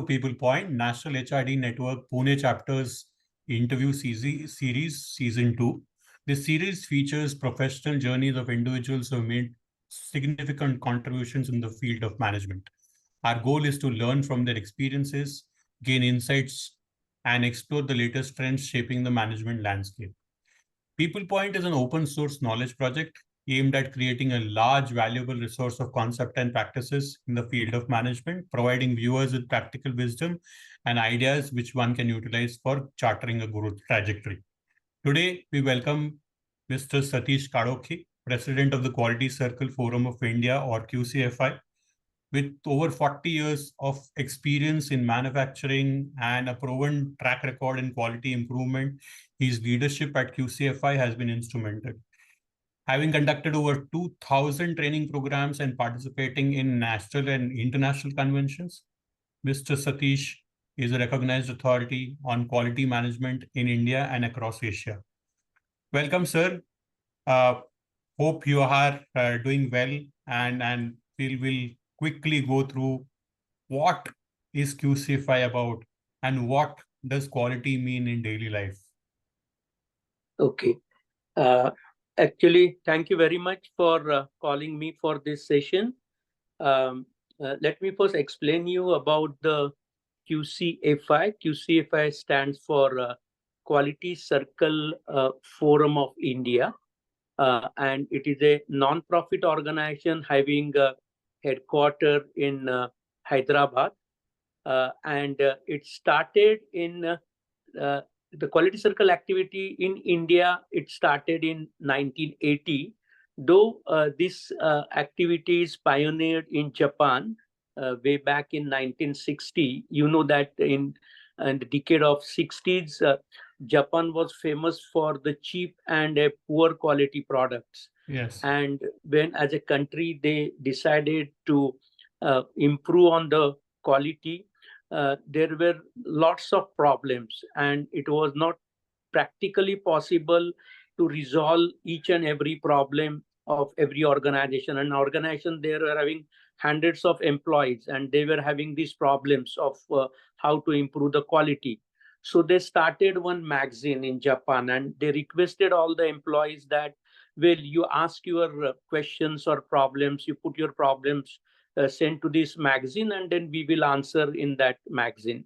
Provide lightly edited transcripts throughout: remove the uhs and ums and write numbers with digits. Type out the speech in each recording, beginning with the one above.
People Point, National HRD Network Pune Chapter's Interview Series Season 2. This series features professional journeys of individuals who have made significant contributions in the field of management. Our goal is to learn from their experiences, gain insights, and explore the latest trends shaping the management landscape. People Point is an open source knowledge project aimed at creating a large, valuable resource of concept and practices in the field of management, providing viewers with practical wisdom and ideas which one can utilize for charting a growth trajectory. Today, we welcome Mr. Satish Kalokhe, President of the Quality Circle Forum of India, or QCFI. With over 40 years of experience in manufacturing and a proven track record in quality improvement, his leadership at QCFI has been instrumental. Having conducted over 2,000 training programs and participating in national and international conventions, Mr. Satish is a recognized authority on quality management in India and across Asia. Welcome, sir. Hope you are doing well, and we'll quickly go through what is QCFI about and what does quality mean in daily life. Okay. Actually, thank you very much for calling me for this session. Let me first explain you about the QCFI. QCFI stands for Quality Circle Forum of India, and it is a non-profit organization having a headquarters in Hyderabad, and it started in the Quality Circle activity in India. It started in 1980, though this activity is pioneered in Japan way back in 1960. You know that in the decade of 60s, Japan was famous for the cheap and poor quality products. Yes. And when, as a country, they decided to improve on the quality, there were lots of problems, and it was not practically possible to resolve each and every problem of every organization. An organization, they were having hundreds of employees, and they were having these problems of how to improve the quality. So they started one magazine in Japan, and they requested all the employees that, well, you ask your questions or problems, you put your problems, sent to this magazine, and then we will answer in that magazine.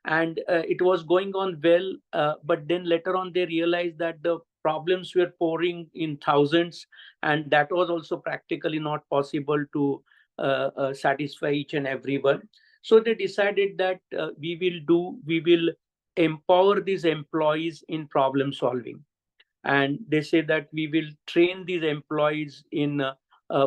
And it was going on well, but then later on they realized that the problems were pouring in thousands, and that was also practically not possible to satisfy each and everyone. So they decided that we will empower these employees in problem solving. And they say that we will train these employees in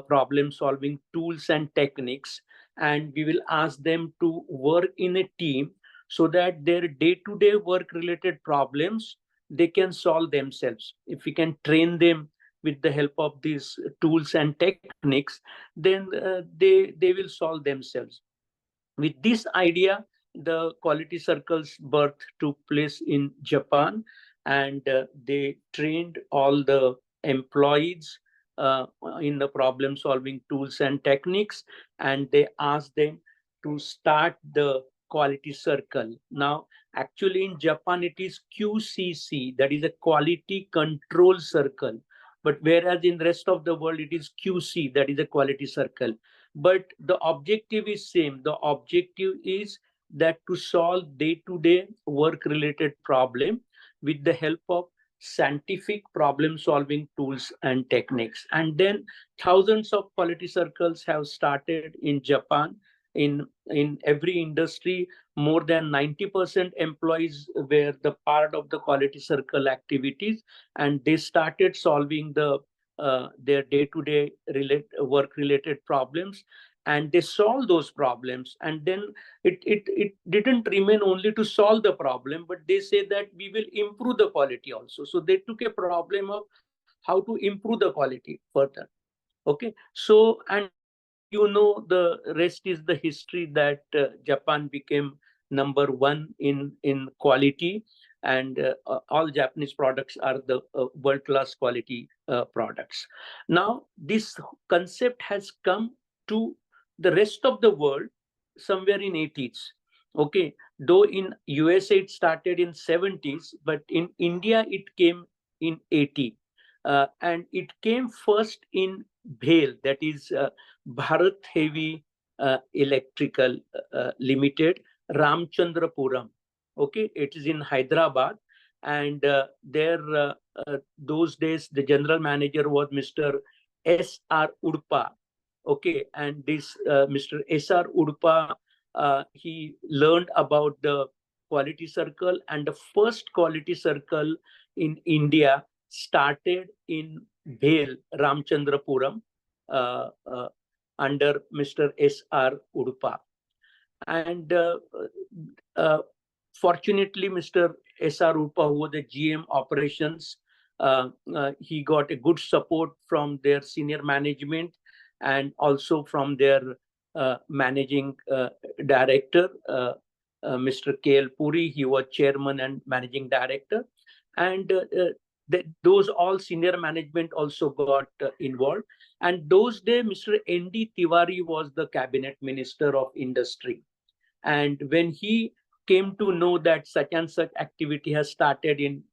problem solving tools and techniques, and we will ask them to work in a team so that their day-to-day work related problems they can solve themselves. If we can train them with the help of these tools and techniques, then they will solve themselves. With this idea, the Quality Circle's birth took place in Japan, and they trained all the employees in the problem solving tools and techniques, and they asked them to start the Quality Circle. Now, actually in Japan, it is QCC, that is a Quality Control Circle. But whereas in the rest of the world, it is QC, that is a Quality Circle. But the objective is same. The objective is that to solve day-to-day work-related problem with the help of scientific problem-solving tools and techniques. And then thousands of quality circles have started in Japan. In every industry, more than 90% employees were the part of the quality circle activities, and they started solving their day-to-day work-related problems, and they solved those problems. And then it didn't remain only to solve the problem, but they say that we will improve the quality also. So they took a problem of how to improve the quality further. Okay, so, and you know, the rest is the history, that Japan became number one in quality, and all Japanese products are the world-class quality products. Now, this concept has come to the rest of the world somewhere in 80s. Okay, though in USA it started in 70s, but in India it came in 80. And it came first in BHEL, that is Bharat Heavy Electrical Limited, Ramchandrapuram. Okay, it is in Hyderabad, and those days the general manager was Mr. S.R. Udpa. Okay, and this Mr. S.R. Udpa, he learned about the quality circle, and the first quality circle in India started in BHEL, Ramchandrapuram, uh, uh, under Mr. S.R. Udpa. And uh, fortunately, Mr. S.R. Udpa, who was the GM operations, he got a good support from their senior management and also from their managing director, Mr. K.L. Puri. He was chairman and managing director. And those all senior management also got involved. And those days, Mr. N.D. Tiwari was the cabinet minister of industry. And when he came to know that such and such activity has started in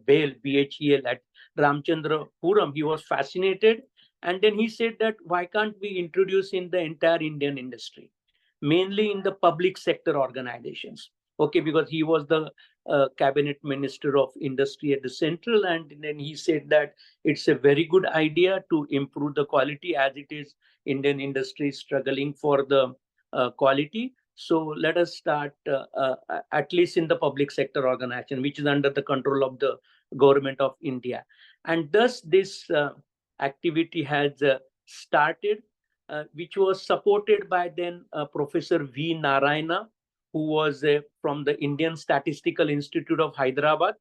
BHEL at Ramchandrapuram, he was fascinated. And then he said that why can't we introduce in the entire Indian industry, mainly in the public sector organizations? Okay, because he was the cabinet minister of industry at the central, and then he said that it's a very good idea to improve the quality, as it is Indian industry struggling for the quality. So let us start at least in the public sector organization, which is under the control of the government of India. And thus this activity has started, which was supported by then Professor V. Narayana, who was from the Indian Statistical Institute of Hyderabad.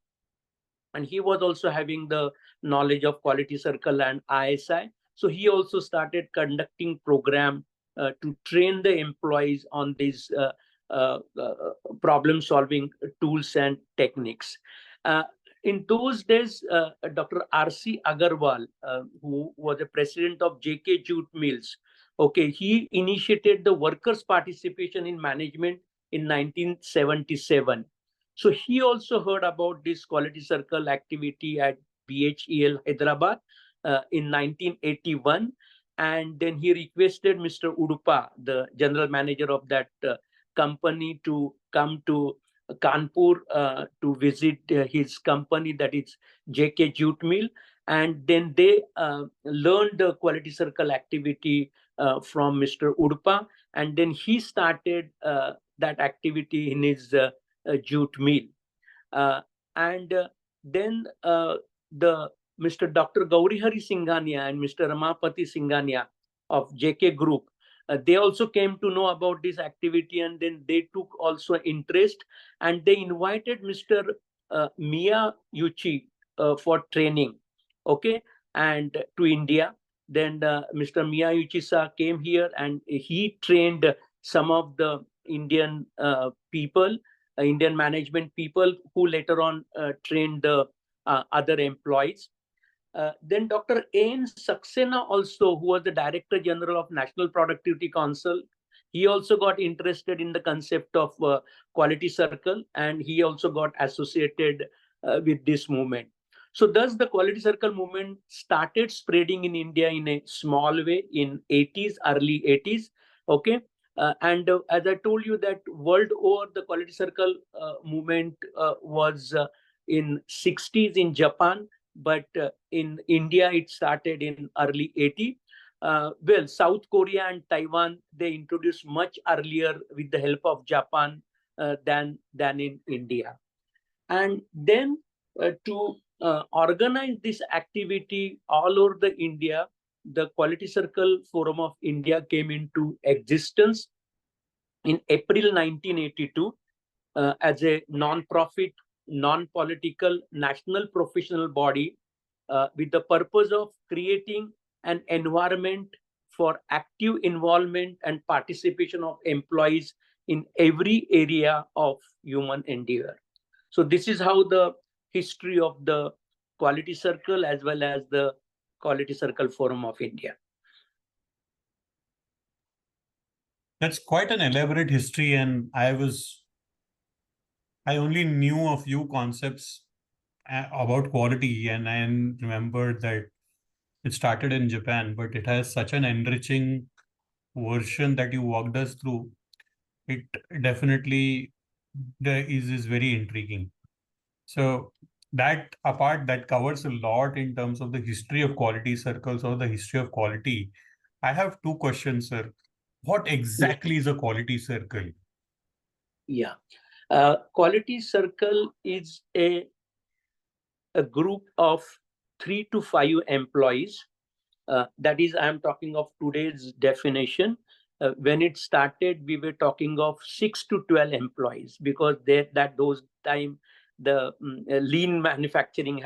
And he was also having the knowledge of quality circle and ISI. So he also started conducting program to train the employees on these problem solving tools and techniques. In those days, Dr. R.C. Agarwal, who was the president of J.K. Jute Mills, okay, he initiated the workers' participation in management in 1977. So he also heard about this quality circle activity at BHEL Hyderabad in 1981. And then he requested Mr. Udupa, the general manager of that company, to come to Kanpur to visit his company, that is JK Jute Mill. And then they learned the quality circle activity from Mr. Udupa. And then he started that activity in his jute mill. And then the Mr. Dr. Gaurihari Singhania and Mr. Ramapati Singhania of JK Group, they also came to know about this activity, and then they took also interest, and they invited Mr. Mia Yuchi for training, okay, and to India. Then Mr. Mia Yuchi came here, and he trained some of the Indian people, Indian management people, who later on trained the other employees. Then Dr. A.N. Saxena also, who was the Director General of National Productivity Council, he also got interested in the concept of quality circle, and he also got associated with this movement. So thus the quality circle movement started spreading in India in a small way in 80s, early 80s. Okay. And as I told you that world over, the quality circle movement was in 60s in Japan, but in India it started in early 80. Well, South Korea and Taiwan, they introduced much earlier with the help of Japan than in India. And then to organize this activity all over the India, the Quality Circle Forum of India came into existence in April 1982 as a non-profit, non-political, national professional body with the purpose of creating an environment for active involvement and participation of employees in every area of human endeavor. So this is how the history of the Quality Circle as well as the Quality Circle Forum of India. That's quite an elaborate history, and I was I only knew a few concepts about quality, and I remembered that it started in Japan, but it has such an enriching version that you walked us through. It definitely is very intriguing. So that apart, that covers a lot in terms of the history of quality circles or the history of quality. I have two questions, sir. What exactly is a quality circle? Yeah. Quality circle is a group of 3 to 5 employees. That is, I'm talking of today's definition. When it started, we were talking of 6 to 12 employees, because those time the lean manufacturing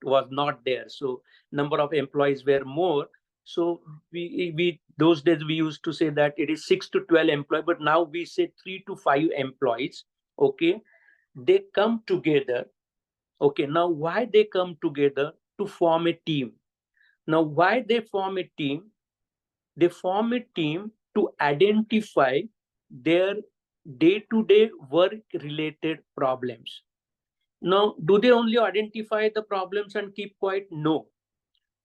was not there, so number of employees were more. So we those days we used to say that it is 6 to 12 employees, but now we say 3 to 5 employees. Okay, they come together. Okay, now why they come together? To form a team. Now, why they form a team? They form a team to identify their day-to-day work-related problems. Now, do they only identify the problems and keep quiet? No.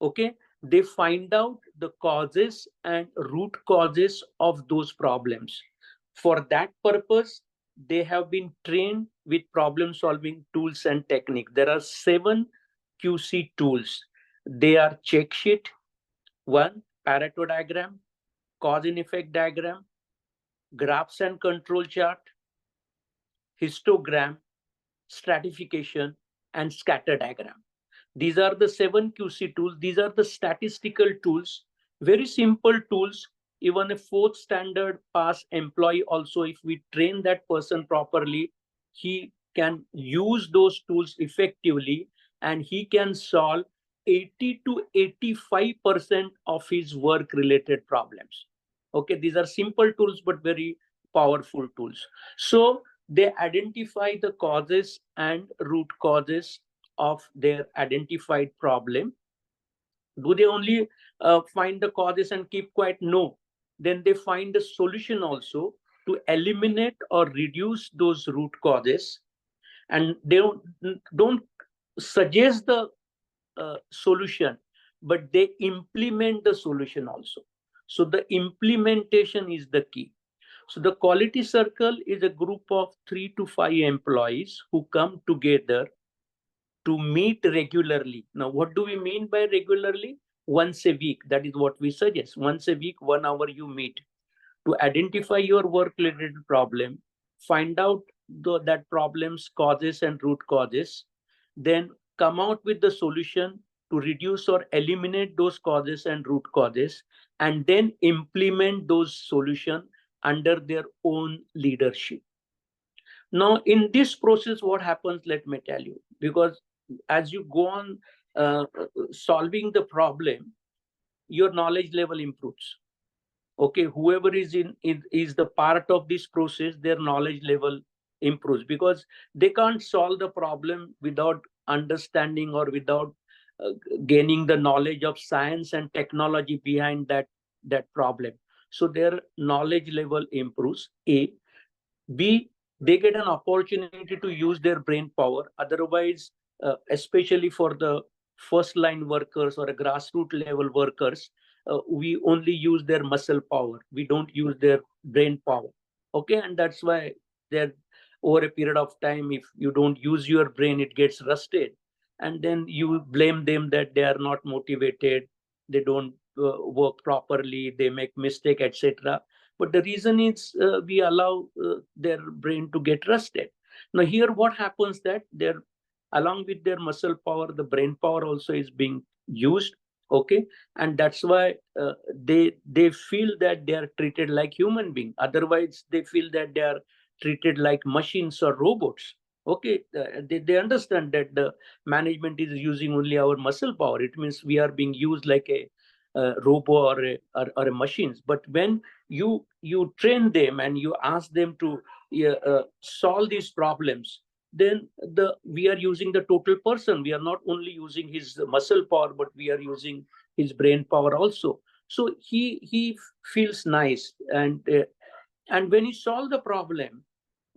Okay, they find out the causes and root causes of those problems. For that purpose, they have been trained with problem solving tools and techniques. There are 7 QC tools. They are check sheet, 1, Pareto diagram, cause and effect diagram, graphs and control chart, histogram, stratification, and scatter diagram. These are the 7 QC tools. These are the statistical tools, very simple tools. Even a 4th standard pass employee also, if we train that person properly, he can use those tools effectively, and he can solve 80 to 85% of his work related problems. Okay, these are simple tools but very powerful tools. So they identify the causes and root causes of their identified problem. Do they only find the causes and keep quiet? No. Then they find a solution also to eliminate or reduce those root causes, and they don't suggest the solution, but they implement the solution also. So the implementation is the key. So the quality circle is a group of 3 to 5 employees who come together to meet regularly. Now, what do we mean by regularly? Once a week. That is what we suggest. Once a week, 1 hour you meet to identify your work-related problem, find out that problem's causes and root causes, then come out with the solution to reduce or eliminate those causes and root causes, and then implement those solutions under their own leadership. Now, in this process, what happens, let me tell you, because as you go on solving the problem, your knowledge level improves. Okay, whoever is is the part of this process, their knowledge level improves, because they can't solve the problem without understanding or without gaining the knowledge of science and technology behind that problem. So their knowledge level improves. A. B, they get an opportunity to use their brain power. Otherwise, especially for the first line workers or a grassroots level workers, we only use their muscle power. We don't use their brain power. Okay, and that's why they're over a period of time, if you don't use your brain, it gets rusted, and then you blame them that they are not motivated, they don't work properly, they make mistake, etc. But the reason is we allow their brain to get rusted. Now here what happens, that they're along with their muscle power, the brain power also is being used. Okay, and that's why they feel that they are treated like human being. Otherwise they feel that they are treated like machines or robots. Okay, they understand that the management is using only our muscle power. It means we are being used like a robot or a machines. But when you train them and you ask them to solve these problems, then we are using the total person. We are not only using his muscle power, but we are using his brain power also. So he feels nice, and when he solve the problem,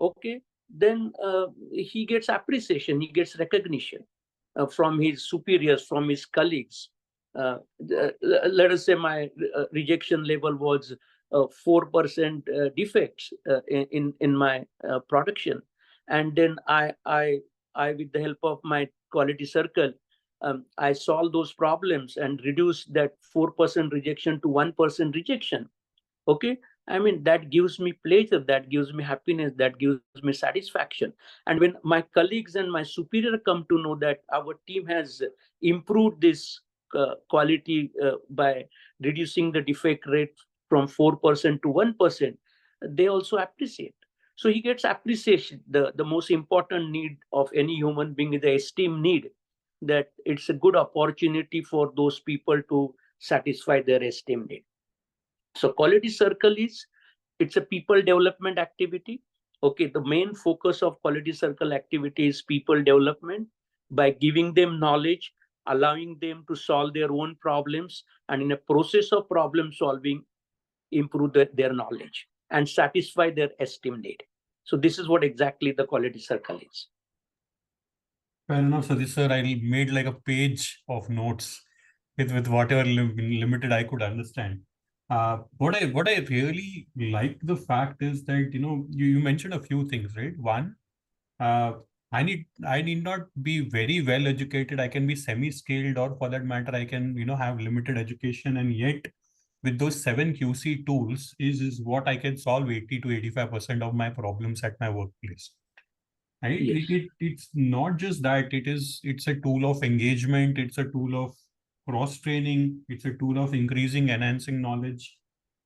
okay, then he gets appreciation, he gets recognition from his superiors, from his colleagues. Let us say my rejection level was 4% defects in my production, and then I with the help of my quality circle, I solved those problems and reduced that 4% rejection to 1% rejection. Okay, I mean, that gives me pleasure, that gives me happiness, that gives me satisfaction. And when my colleagues and my superior come to know that our team has improved this quality by reducing the defect rate from 4% to 1%, they also appreciate. So he gets appreciation. The most important need of any human being is the esteem need, that it's a good opportunity for those people to satisfy their esteem need. So quality circle is, it's a people development activity. Okay, the main focus of quality circle activity is people development by giving them knowledge, allowing them to solve their own problems, and in a process of problem solving, improve their knowledge and satisfy their esteem need. So this is what exactly the quality circle is. Fair enough, Satish sir. I made like a page of notes with whatever limited I could understand. What I really like the fact is that you mentioned a few things, right? One, uh, I need not be very well educated. I can be semi-skilled, or for that matter, I can have limited education, and yet with those 7 QC tools is what I can solve 80 to 85% of my problems at my workplace. Right? Yes. It's not just that. It's a tool of engagement. It's a tool of cross training. It's a tool of increasing, enhancing knowledge,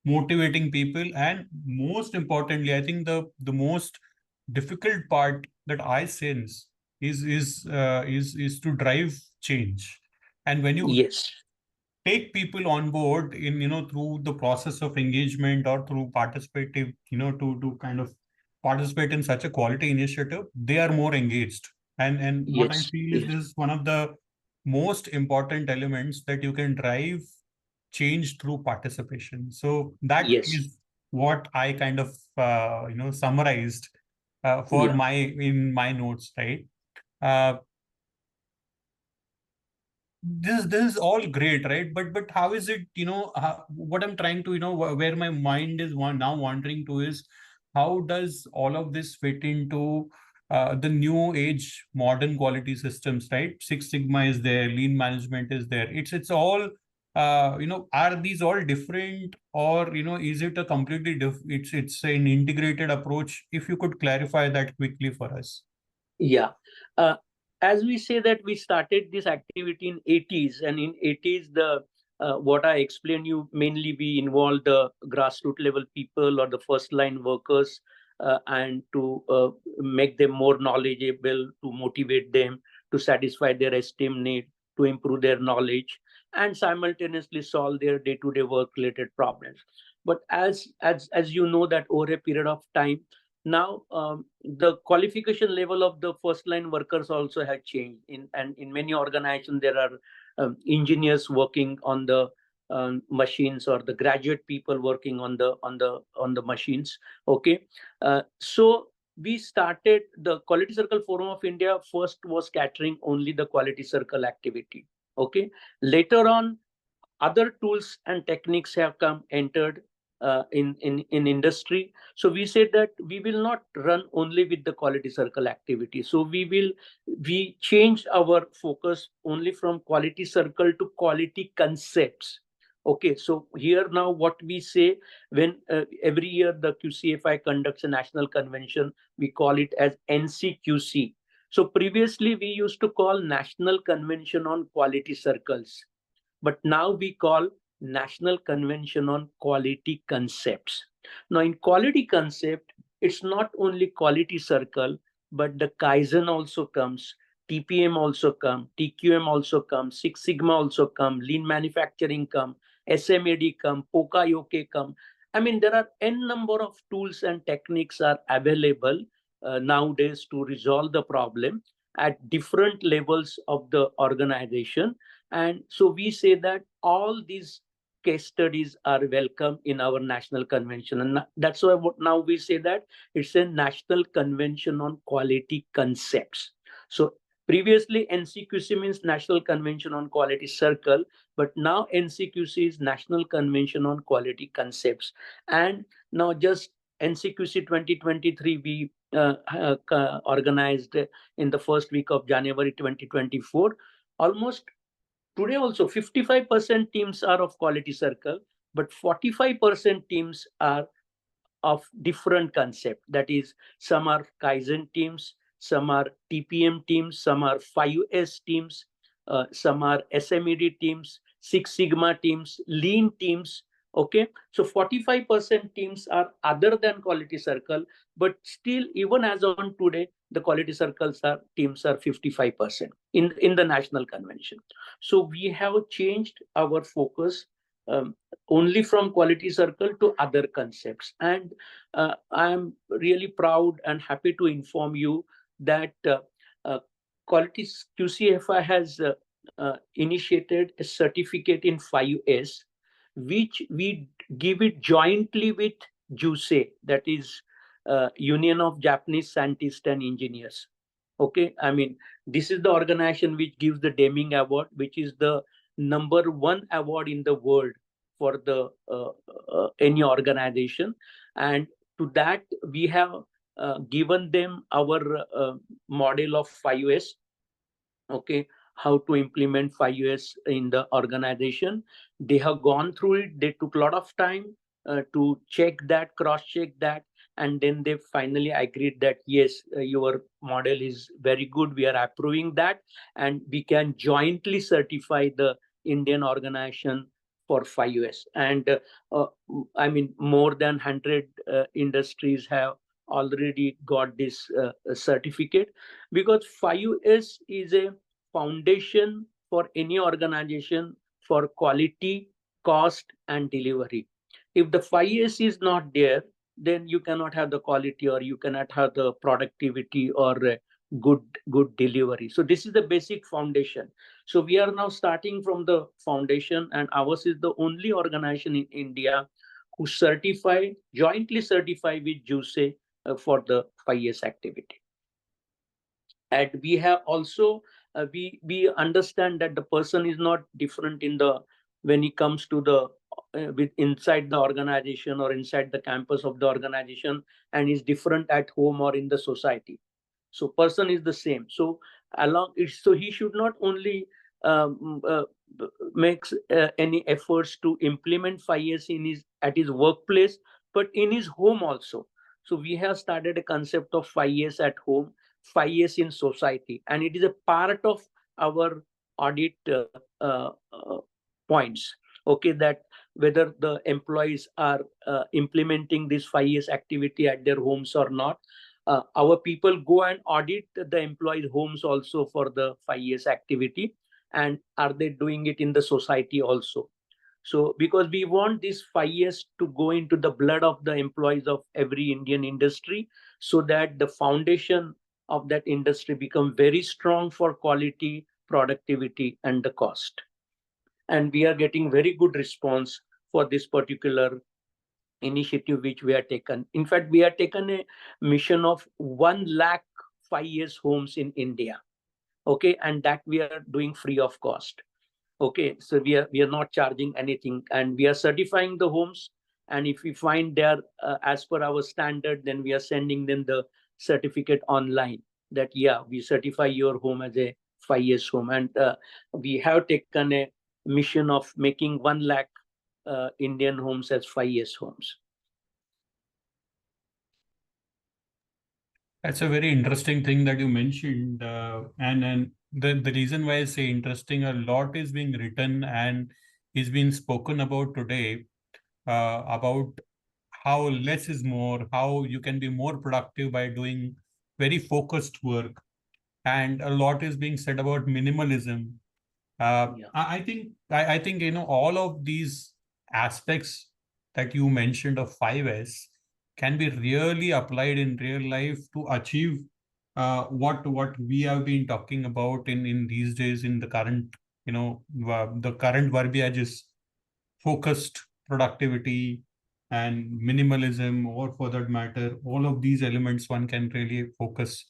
motivating people, and most importantly, I think the most difficult part that I sense is to drive change. And when you Yes. take people on board in through the process of engagement or through participative to kind of participate in such a quality initiative, they are more engaged. And what I Yes. feel is Yes. this is one of the most important elements, that you can drive change through participation. So that Yes. is what I kind of summarized for Yeah. in my notes, right? uh, this is all great, right? But how is it, what I'm trying to where my mind is now wandering to is, how does all of this fit into the new age modern quality systems, right? Six Sigma is there, lean management is there. It's all are these all different, or is it a completely it's an integrated approach? If you could clarify that quickly for us. Yeah. Uh, as we say that we started this activity in 80s, and in 80s, the what I explained you, mainly we involved the grassroots level people or the first line workers, and to make them more knowledgeable, to motivate them, to satisfy their esteem need, to improve their knowledge, and simultaneously solve their day-to-day work related problems. But as you know, that over a period of time, now the qualification level of the first line workers also have changed. In many organizations there are engineers working on the machines, or the graduate people working on the machines. Okay, so we started the Quality Circle Forum of India. First was catering only the quality circle activity. Okay, later on other tools and techniques have come entered in industry. So we said that we will not run only with the quality circle activity. So we changed our focus only from quality circle to quality concepts. Okay, so here now what we say, when every year the QCFI conducts a national convention, we call it as NCQC. So previously we used to call National Convention on Quality Circles, but now we call National Convention on Quality Concepts. Now, in quality concept, it's not only quality circle, but the Kaizen also comes, TPM also come, TQM also come, Six Sigma also come, Lean Manufacturing come, SMAD come, Poka Yoke come. I mean, there are n number of tools and techniques are available nowadays to resolve the problem at different levels of the organization. And so we say that all these case studies are welcome in our national convention. And that's why now we say that it's a national convention on quality concepts. So previously NCQC means National Convention on Quality Circle, but now NCQC is National Convention on Quality Concepts. And now just NCQC 2023 we organized in the first week of January 2024. Almost today also 55% teams are of quality circle, but 45% teams are of different concept. That is, some are Kaizen teams, some are TPM teams, some are 5S teams, some are SMED teams, Six Sigma teams, Lean teams. Okay, so 45% teams are other than quality circle, but still, even as on today, the quality circles are teams are 55% in the national convention. So we have changed our focus only from quality circle to other concepts. And I am really proud and happy to inform you that uh, quality QCFI has initiated a certificate in 5S, which we give it jointly with JUSE, that is Union of Japanese Scientists and Engineers. Okay, I mean, this is the organization which gives the Deming Award, which is the #1 award in the world for the any organization. And to that we have given them our model of 5S. Okay, how to implement 5S in the organization. They have gone through it. They took a lot of time to check that, cross check that, and then they finally agreed that yes, your model is very good, we are approving that, and we can jointly certify the Indian organization for 5S. And I mean, more than 100 industries have already got this certificate, because 5S is a foundation for any organization for quality, cost, and delivery. If the 5S is not there, then you cannot have the quality, or you cannot have the productivity, or good delivery. So this is the basic foundation. So we are now starting from the foundation, and ours is the only organization in India who jointly certify with JUSE for the 5S activity. And we have also we understand that the person is not different in the when he comes to the with inside the organization or inside the campus of the organization, and is different at home or in the society. So person is the same. So so he should not only makes any efforts to implement 5S at his workplace, but in his home also. So we have started a concept of 5S at home, 5S in society, and it is a part of our audit points. Okay, that whether the employees are implementing this 5S activity at their homes or not. Our people go and audit the employees' homes also for the 5S activity, and are they doing it in the society also. So because we want this 5S to go into the blood of the employees of every Indian industry, so that the foundation of that industry become very strong for quality, productivity, and the cost. And we are getting very good response for this particular initiative which we have taken. In fact, we have taken a mission of 1 lakh 5S homes in India. Okay, and that we are doing free of cost. Okay, so we are not charging anything, and we are certifying the homes. And if we find they are as per our standard, then we are sending them the certificate online that yeah, we certify your home as a 5S home. And we have taken a mission of making 1 lakh Indian homes as 5S homes. That's a very interesting thing that you mentioned, and the reason why I say interesting, a lot is being written and is being spoken about today, about how less is more, how you can be more productive by doing very focused work, and a lot is being said about minimalism. Yeah. I think all of these aspects that you mentioned of 5S can be really applied in real life to achieve what we have been talking about in these days, in the current the current verbiage is focused productivity and minimalism, or for that matter, all of these elements one can really focus.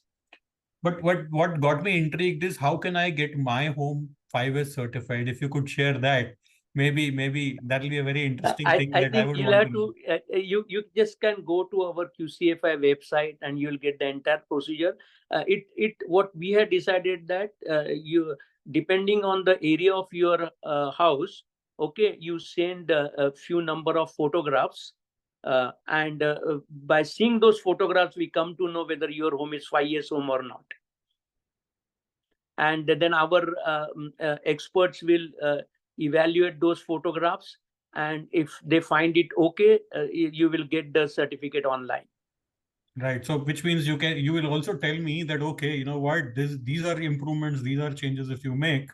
But what got me intrigued is how can I get my home 5S certified? If you could share that, maybe that'll be a very interesting thing I that I think would you'll want have to know. to you just can go to our QCFI website and you'll get the entire procedure. It what we had decided that you, depending on the area of your house, okay, you send a few number of photographs, and by seeing those photographs we come to know whether your home is 5 years home or not. And then our experts will evaluate those photographs, and if they find it okay, you will get the certificate online. Right. So which means you will also tell me that, okay, you know what, these are improvements, these are changes if you make,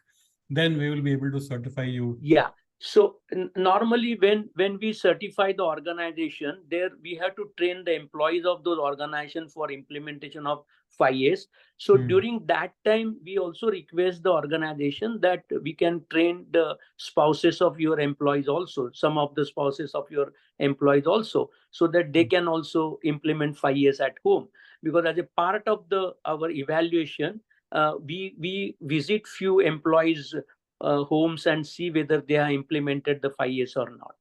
then we will be able to certify you. Yeah. So normally when we certify the organization, there we have to train the employees of those organizations for implementation of 5S. So during that time, we also request the organization that we can train the spouses of your employees also, some of the spouses of your employees also, so that they can also implement 5S at home. Because as a part of our evaluation, we visit few employees homes and see whether they are implemented the 5S or not.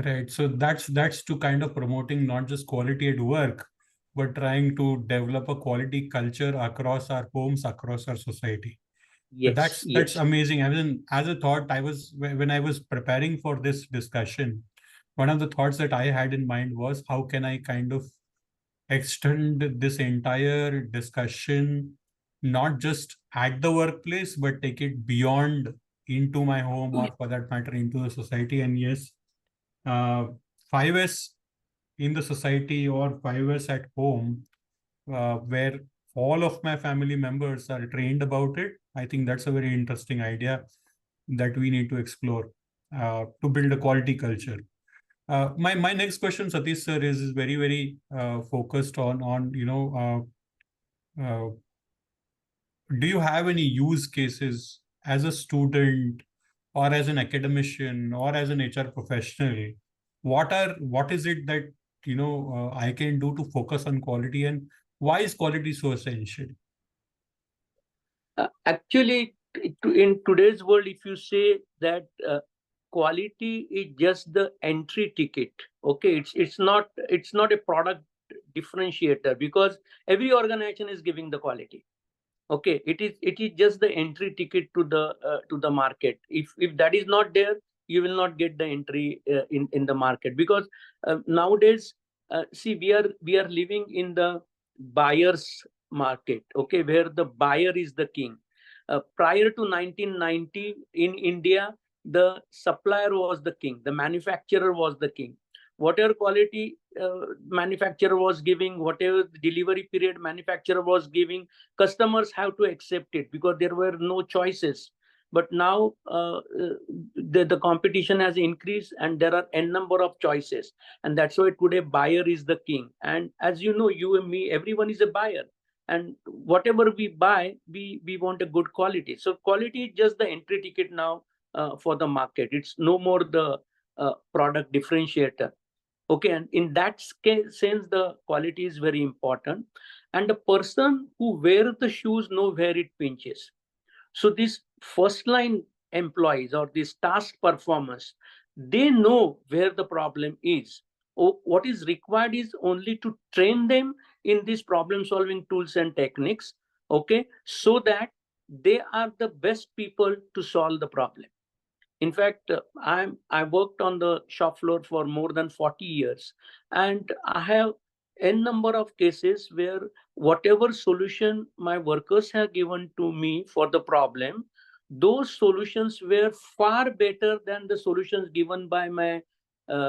Right. So that's to kind of promoting not just quality at work, but trying to develop a quality culture across our homes, across our society. Yes, That's yes. amazing. I mean, as a thought, when I was preparing for this discussion, one of the thoughts that I had in mind was how can I kind of extend this entire discussion not just at the workplace, but take it beyond into my home, or for that matter into the society. And yes, uh, 5S in the society or 5S at home, where all of my family members are trained about it. I think that's a very interesting idea that we need to explore to build a quality culture. My next question, Satish sir, is very focused on uh, do you have any use cases as a student or as an academician or as an HR professional? What is it that I can do to focus on quality, and why is quality so essential? Actually, in today's world, if you say that quality is just the entry ticket, okay, it's not a product differentiator, because every organization is giving the quality. Okay, it is just the entry ticket to the market. If that is not there, you will not get the entry in the market, because nowadays, see, we are living in the buyer's market, okay, where the buyer is the king. Prior to 1990 in India, the supplier was the king, the manufacturer was the king. Whatever quality manufacturer was giving, whatever delivery period manufacturer was giving, customers have to accept it, because there were no choices. But now the competition has increased and there are n number of choices, and that's why today buyer is the king. And as you know, you and me, everyone is a buyer, and whatever we buy, we want a good quality. So quality is just the entry ticket now for the market. It's no more the product differentiator. Okay, and in that sense, the quality is very important, and the person who wears the shoes know where it pinches. So these first line employees or these task performers, they know where the problem is. What is required is only to train them in these problem solving tools and techniques, okay, so that they are the best people to solve the problem. In fact, I worked on the shop floor for more than 40 years, and I have n number of cases where whatever solution my workers have given to me for the problem, those solutions were far better than the solutions given by my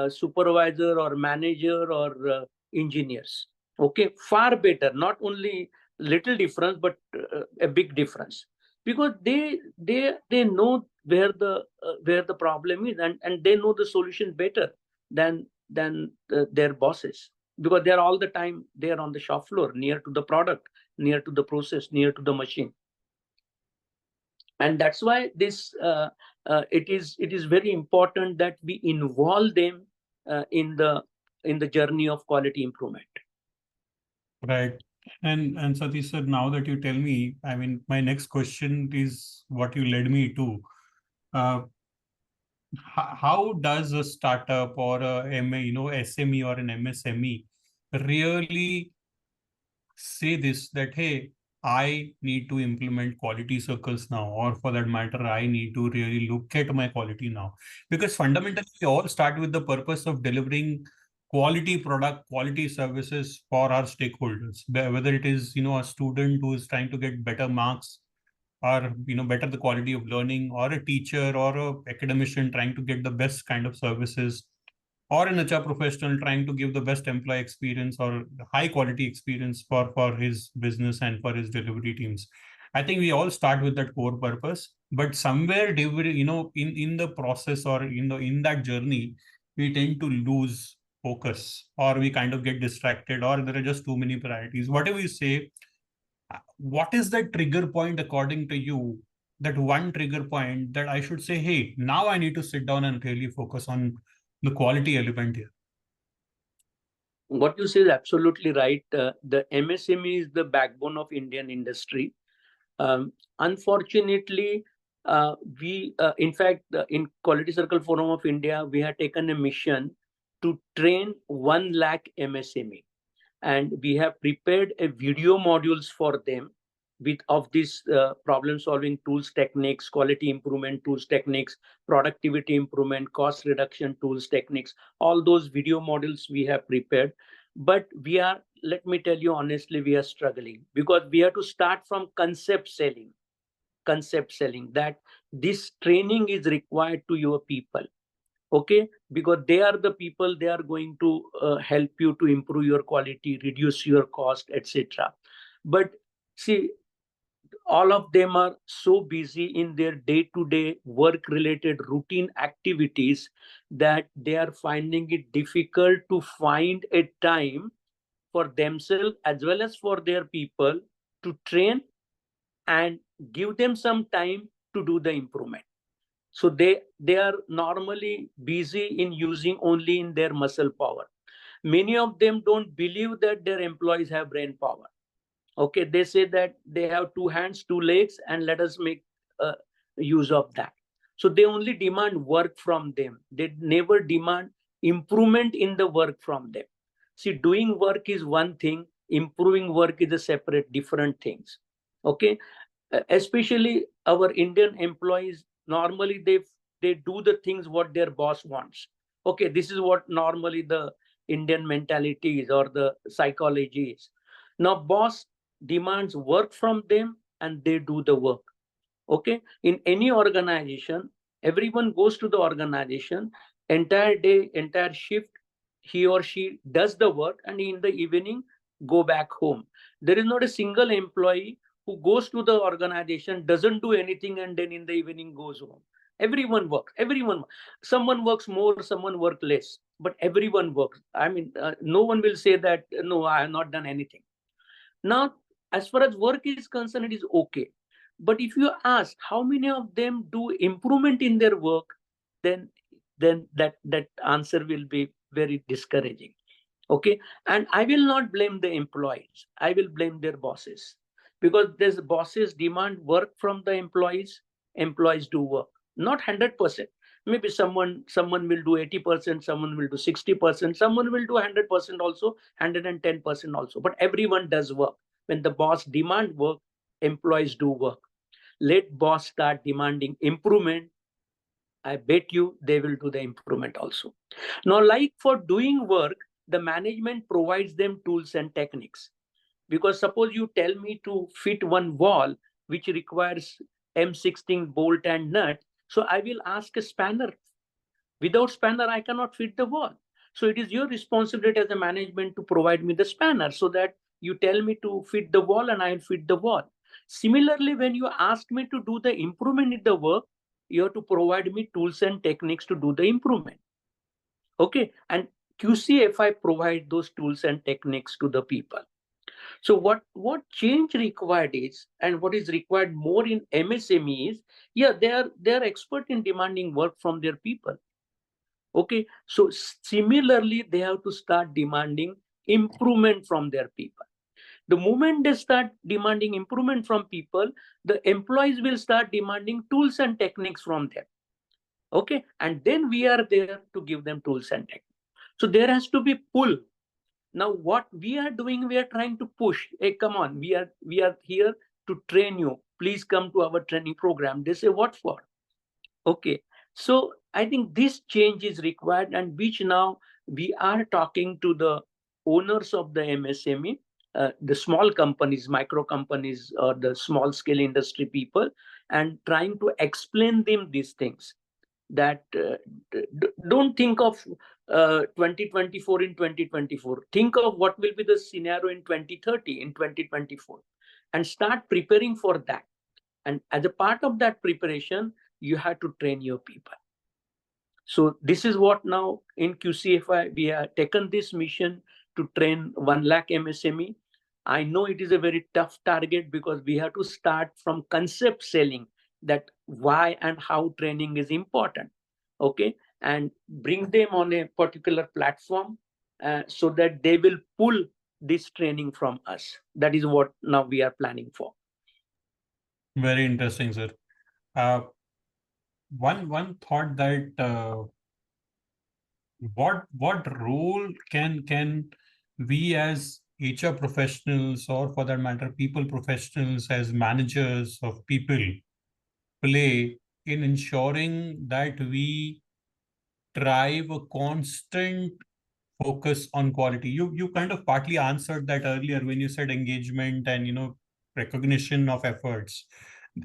supervisor or manager or engineers. Okay, far better. Not only little difference, but a big difference, because they know where the problem is, and they know the solution better than their bosses, because they're all the time there on the shop floor, near to the product, near to the process, near to the machine. And that's why this it is very important that we involve them in the journey of quality improvement. Right. And Satish sir, now that you tell me, I mean, my next question is what you led me to. Uh, how does a startup or a SME or an MSME really say this, that hey, I need to implement quality circles now, or for that matter, I need to really look at my quality now? Because fundamentally we all start with the purpose of delivering quality product, quality services for our stakeholders, whether it is a student who is trying to get better marks, or better the quality of learning, or a teacher or a academician trying to get the best kind of services, or an HR professional trying to give the best employee experience or high quality experience for his business and for his delivery teams. I think we all start with that core purpose, but somewhere in the process, or in that journey, we tend to lose focus, or we kind of get distracted, or there are just too many priorities. Whatever you say, what is that trigger point according to you? That one trigger point that I should say, hey, now I need to sit down and really focus on the quality element here. What you say is absolutely right. The MSME is the backbone of Indian industry. Unfortunately, in fact, in Quality Circle Forum of India, we have taken a mission to train 1 lakh MSME, and we have prepared a video modules for them of these problem solving tools, techniques, quality improvement tools, techniques, productivity improvement, cost reduction tools, techniques. All those video modules we have prepared, but let me tell you honestly, we are struggling because we have to start from concept selling, that this training is required to your people. Okay, because they are the people, they are going to help you to improve your quality, reduce your cost, etc. But see, all of them are so busy in their day-to-day work related routine activities that they are finding it difficult to find a time for themselves as well as for their people to train and give them some time to do the improvement. So they are normally busy in using only in their muscle power. Many of them don't believe that their employees have brain power. Okay, they say that they have 2 hands, 2 legs, and let us make use of that. So they only demand work from them. They never demand improvement in the work from them. See, doing work is one thing, improving work is a separate, different things. Okay, especially our Indian employees, normally they do the things what their boss wants. Okay, this is what normally the Indian mentality is, or the psychology is. Now boss demands work from them and they do the work. Okay, in any organization, everyone goes to the organization, entire day, entire shift, he or she does the work, and in the evening go back home. There is not a single employee who goes to the organization, doesn't do anything, and then in the evening goes home. Everyone works. Someone works more, someone works less, but everyone works. I mean, no one will say that no, I have not done anything. Now, as far as work is concerned, it is okay. But if you ask how many of them do improvement in their work, then that answer will be very discouraging. Okay, and I will not blame the employees. I will blame their bosses, because there's bosses demand work from the employees. Employees do work, not 100%. Maybe someone will do 80%, someone will do 60%, someone will do 100% also, 110% also. But everyone does work. When the boss demand work, employees do work. Let boss start demanding improvement, I bet you they will do the improvement also. Now, like for doing work, the management provides them tools and techniques. Because suppose you tell me to fit one wall, which requires M16 bolt and nut, so I will ask a spanner. Without spanner, I cannot fit the wall. So it is your responsibility as a management to provide me the spanner, so that you tell me to fit the wall and I will fit the wall. Similarly, when you ask me to do the improvement in the work, you have to provide me tools and techniques to do the improvement. Okay, and QCFI provide those tools and techniques to the people. So what change required is, and what is required more in MSME is, yeah, they are expert in demanding work from their people. Okay, so similarly, they have to start demanding improvement from their people. The moment they start demanding improvement from people, the employees will start demanding tools and techniques from them. Okay, and then we are there to give them tools and techniques. So there has to be pull. Now what we are doing, we are trying to push. Hey, come on, we are here to train you. Please come to our training program. They say, what for? Okay, so I think this change is required, and which now we are talking to the owners of the MSME, the small companies, micro companies, or the small scale industry people, and trying to explain them these things. That don't think of 2024 in 2024. Think of what will be the scenario in 2030, in 2024, and start preparing for that. And as a part of that preparation, you have to train your people. So this is what now in QCFI we have taken this mission to train 1 lakh MSME. I know it is a very tough target, because we have to start from concept selling, that why and how training is important. Okay, and bring them on a particular platform, so that they will pull this training from us. That is what now we are planning for. Very interesting, sir. Uh, one thought that what role can we as HR professionals, or for that matter, people professionals as managers of people, play in ensuring that we drive a constant focus on quality? You kind of partly answered that earlier when you said engagement and recognition of efforts.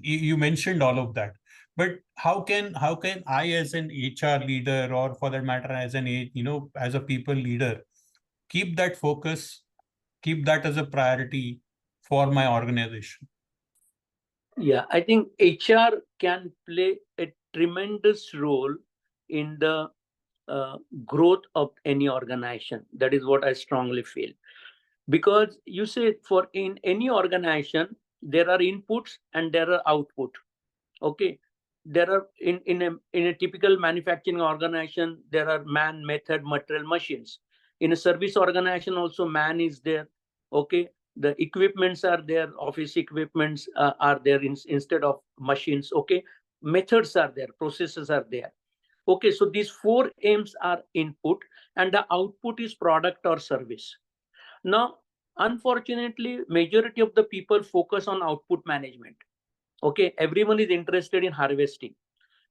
You mentioned all of that, but how can I, as an HR leader, or for that matter as as a people leader, keep that focus, keep that as a priority for my organization? Yeah, I think HR can play a tremendous role in the growth of any organization. That is what I strongly feel. Because you say, for in any organization, there are inputs and there are output. Okay, there are in a typical manufacturing organization, there are man, method, material, machines. In a service organization also, man is there. Okay, the equipments are there, office equipments are there instead of machines. Okay, methods are there, processes are there. Okay, so these four aims are input, and the output is product or service. Now, unfortunately, majority of the people focus on output management. Okay, everyone is interested in harvesting,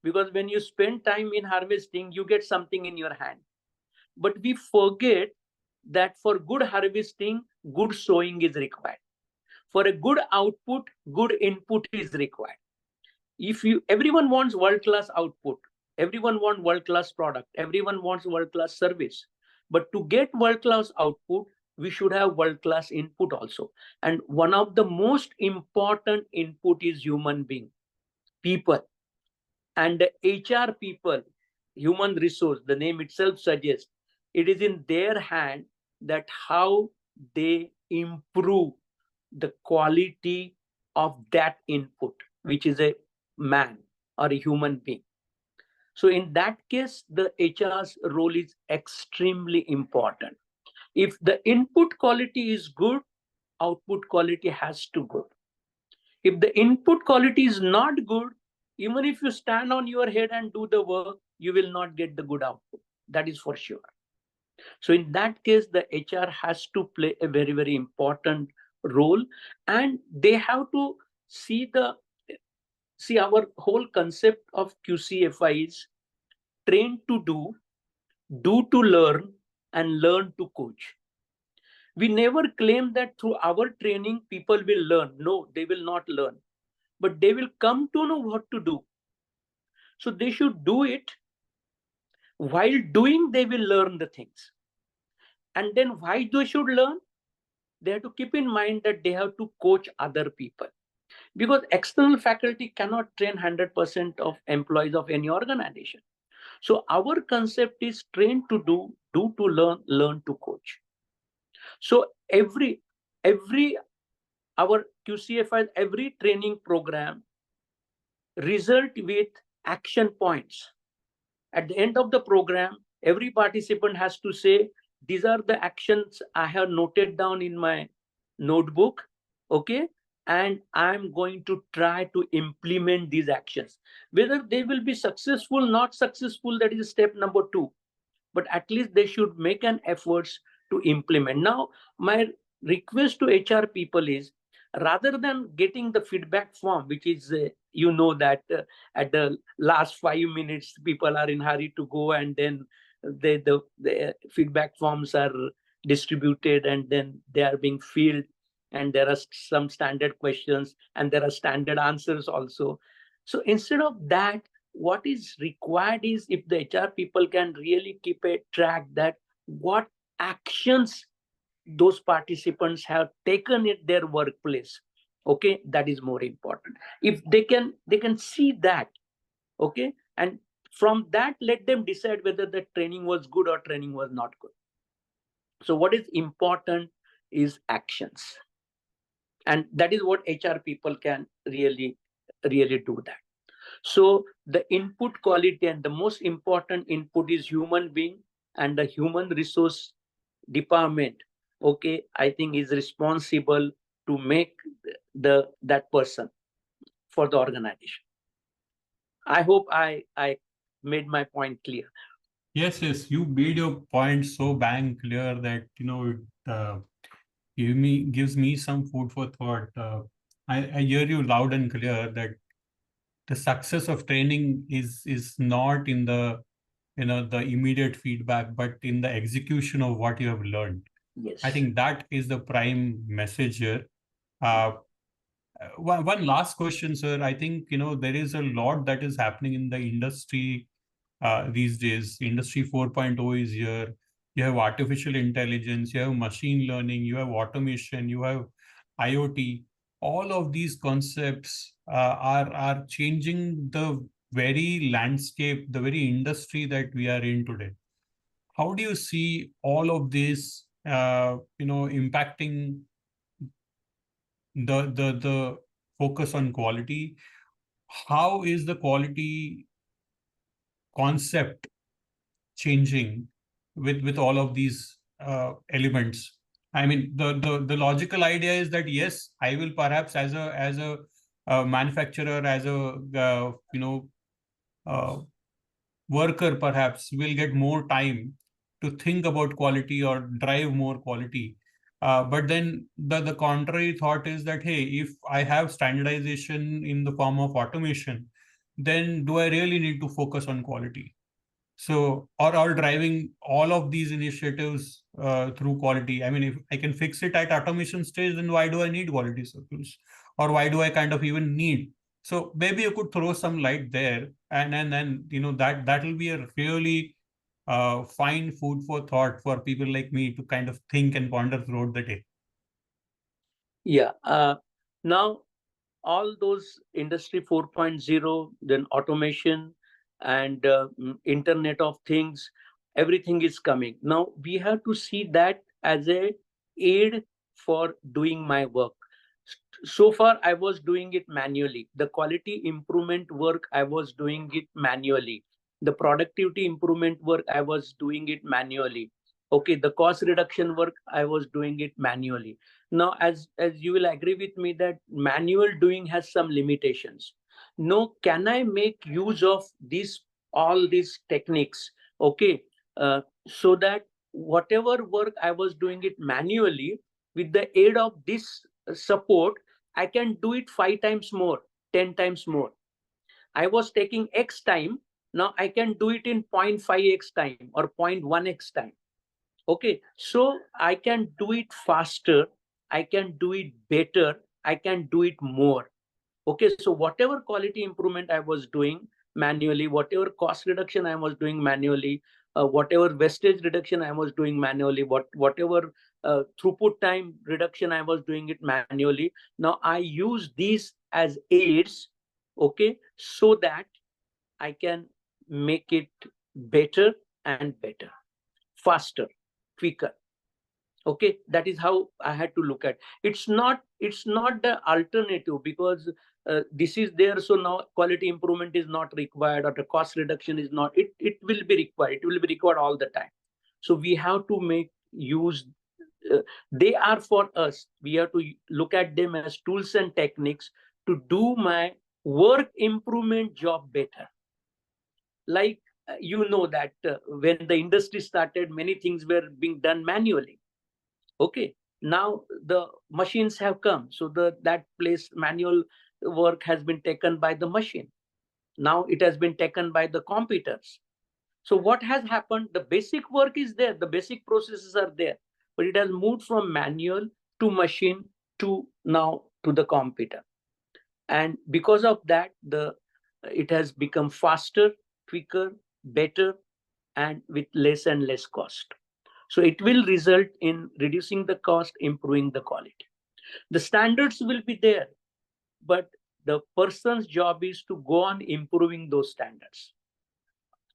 because when you spend time in harvesting, you get something in your hand. But we forget that for good harvesting, good sowing is required. For a good output, good input is required. If you Everyone wants world class output, everyone wants world class product, everyone wants world class service, but to get world class output, we should have world class input also. And one of the most important input is human being, people. And the HR people, human resource, the name itself suggests, it is in their hand that how they improve the quality of that input, which is a man or a human being. So in that case, the HR's role is extremely important. If the input quality is good, output quality has to go. If the input quality is not good, even if you stand on your head and do the work, you will not get the good output. That is for sure. So in that case, the HR has to play a very, very important role, and they have to see our whole concept of QCFI is train to do to learn, and learn to coach. We never claim that through our training people will learn. No, they will not learn, but they will come to know what to do. So they should do it. While doing, they will learn the things. And then why they should learn? They have to keep in mind that they have to coach other people, because external faculty cannot train 100% of employees of any organization. So our concept is train to do to learn, learn to coach. So our QCFI, every training program result with action points. At the end of the program, every participant has to say, these are the actions I have noted down in my notebook, okay? And I'm going to try to implement these actions. Whether they will be successful, not successful, that is step number 2. But at least they should make an effort to implement. Now, my request to HR people is, rather than getting the feedback form, which is, that at the last 5 minutes, people are in hurry to go, and then the feedback forms are distributed, and then they are being filled, and there are some standard questions, and there are standard answers also. So instead of that, what is required is, if the HR people can really keep a track that what actions those participants have taken at their workplace, okay, that is more important. If they can see that, okay, and from that, let them decide whether the training was good or training was not good. So what is important is actions, and that is what HR people can really do that. So the input quality, and the most important input is human being, and the human resource department, okay, I think is responsible to make that person for the organization. I hope I made my point clear. Yes, you made your point so bang clear that it gives me some food for thought. I hear you loud and clear that the success of training is not in the the immediate feedback, but in the execution of what you have learned. Yes. I think that is the prime message here. One last question, sir. I think there is a lot that is happening in the industry these days. Industry 4.0 is here. You have artificial intelligence, you have machine learning, you have automation, you have IoT. All of these concepts are changing the very landscape, the very industry that we are in today. How do you see all of this, impacting the focus on quality? How is the quality concept changing with all of these elements? I mean, the logical idea is that yes, I will perhaps as a manufacturer, as a uh, worker, perhaps will get more time to think about quality or drive more quality. But then the contrary thought is that, hey, if I have standardization in the form of automation, then do I really need to focus on quality? So, or driving all of these initiatives through quality. I mean, if I can fix it at automation stage, then why do I need quality circles? Or why do I kind of even need? So maybe you could throw some light there, and that will be a really fine food for thought for people like me to kind of think and ponder throughout the day. Yeah. Now, all those industry 4.0, then automation and internet of things, everything is coming. Now we have to see that as a aid for doing my work. So far I was doing it manually. The quality improvement work I was doing it manually. The productivity improvement work I was doing it manually. Okay, the cost reduction work I was doing it manually. Now, as you will agree with me that manual doing has some limitations. Now, can I make use of all these techniques, okay, so that whatever work I was doing it manually, with the aid of this support, I can do it 5 times more, 10 times more. I was taking X time, now I can do it in 0.5x time or 0.1x time. Okay, so I can do it faster, I can do it better, I can do it more. Okay, so whatever quality improvement I was doing manually, whatever cost reduction I was doing manually, whatever wastage reduction I was doing manually, whatever throughput time reduction I was doing it manually, now I use these as aids, okay, so that I can make it better and better, faster, quicker. Okay, that is how I had to look at. It's not the alternative, because this is there, so now quality improvement is not required, or the cost reduction is not. It will be required. It will be required all the time. So we have to make use. They are for us. We have to look at them as tools and techniques to do my work improvement job better. Like you know that when the industry started, many things were being done manually. Okay, now the machines have come, so that place manual work has been taken by the machine. Now it has been taken by the computers. So what has happened? The basic work is there, the basic processes are there, but it has moved from manual to machine to now to the computer. And because of that, it has become faster, quicker, better, and with less and less cost. So it will result in reducing the cost, improving the quality. The standards will be there, but the person's job is to go on improving those standards.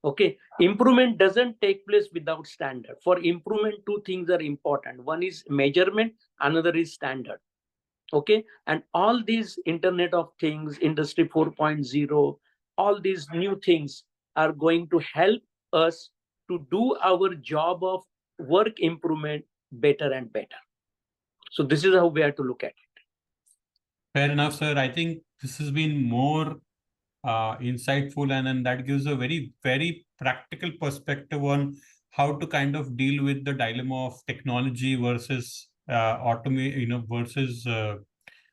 Okay, improvement doesn't take place without standard. For improvement, two things are important. One is measurement, another is standard. Okay, and all these Internet of Things, Industry 4.0, all these new things are going to help us to do our job of work improvement better and better. So this is how we have to look at it. Fair enough, sir. I think this has been more insightful, and that gives a very practical perspective on how to kind of deal with the dilemma of technology versus versus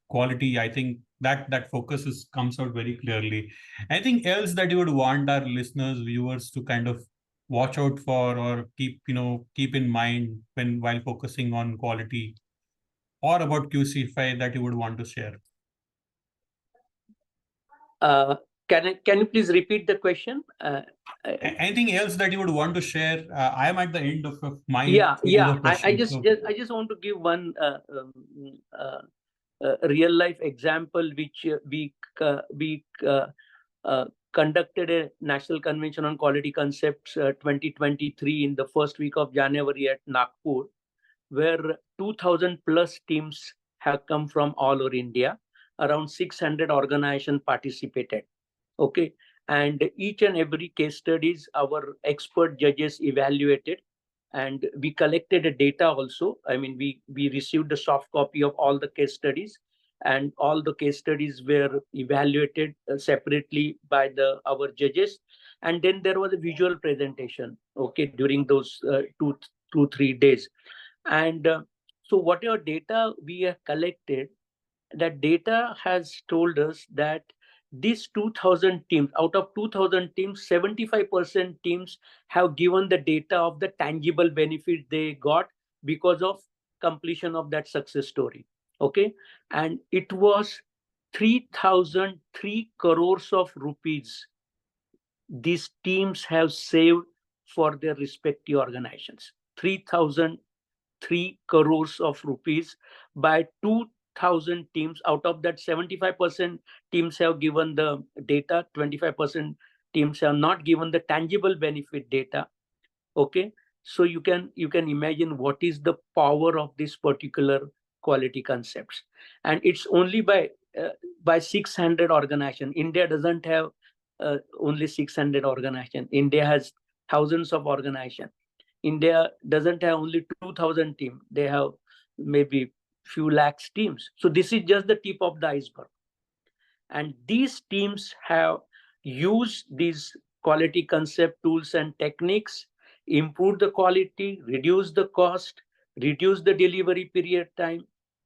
quality. I think that focus comes out very clearly. Anything else that you would want our listeners, viewers to kind of watch out for, or keep in mind while focusing on quality, or about QCFI, that you would want to share? Can you please repeat the question? Anything else that you would want to share? I am at the end of my I just want to give one real life example, which we conducted a National Convention on Quality Concepts 2023 in the first week of January at Nagpur, where 2,000 plus teams have come from all over India. Around 600 organizations participated. Okay, and each and every case studies our expert judges evaluated, and we collected the data also. I mean, we received a soft copy of all the case studies, and all the case studies were evaluated separately by our judges. And then there was a visual presentation, okay, during those 2-3 days. And so whatever data we have collected, that data has told us that these 2,000 teams, out of 2,000 teams, 75% teams have given the data of the tangible benefit they got because of completion of that success story. Okay, and it was 3,003 crores of rupees these teams have saved for their respective organizations. 3,003 crores of rupees by 2,000 teams. Out of that, 75% teams have given the data, 25% teams have not given the tangible benefit data. Okay, so you can imagine what is the power of this particular quality concepts. And it's only by 600 organizations. India doesn't have only 600 organizations. India has thousands of organizations. India doesn't have only 2,000 teams. They have maybe few lakhs teams. So this is just the tip of the iceberg. And these teams have used these quality concept tools and techniques, improve the quality, reduce the cost, reduce the delivery period time,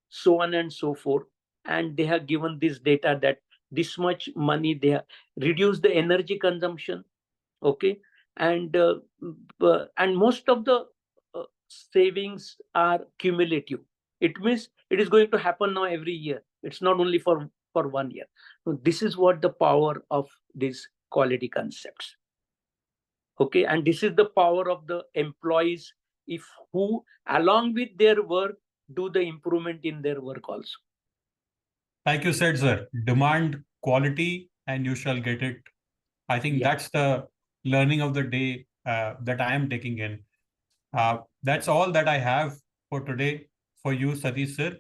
so on and so forth. And they have given this data that this much money they have reduced the energy consumption. Okay, and most of the savings are cumulative. It means it is going to happen now every year. It's not only for 1 year. So this is what the power of these quality concepts. Okay, and this is the power of the employees, if who along with their work do the improvement in their work also. Like you said, sir, demand quality and you shall get it. I think that's the learning of the day that I am taking in. That's all that I have for today for you, Satish sir.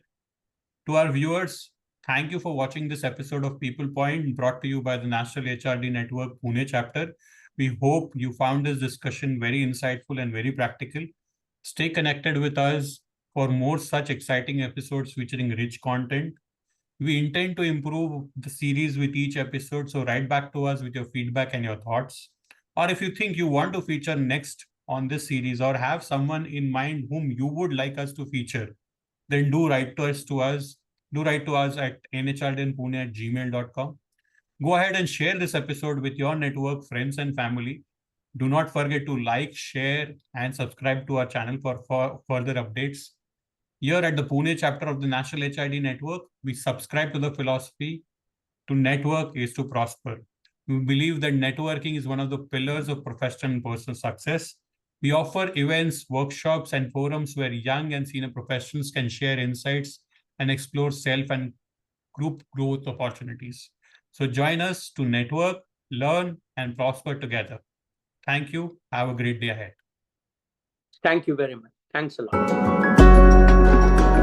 To our viewers, thank you for watching this episode of People Point brought to you by the National HRD Network Pune chapter. We hope you found this discussion very insightful and very practical. Stay connected with us for more such exciting episodes featuring rich content. We intend to improve the series with each episode, so write back to us with your feedback and your thoughts. Or if you think you want to feature next on this series or have someone in mind whom you would like us to feature, then do write to us. Do write to us at nhrdenpune@gmail.com. Go ahead and share this episode with your network, friends, and family. Do not forget to like, share, and subscribe to our channel for further updates. Here at the Pune chapter of the National HID Network, we subscribe to the philosophy to network is to prosper. We believe that networking is one of the pillars of professional and personal success. We offer events, workshops, and forums where young and senior professionals can share insights and explore self and group growth opportunities. So join us to network, learn, and prosper together. Thank you. Have a great day ahead. Thank you very much. Thanks a lot.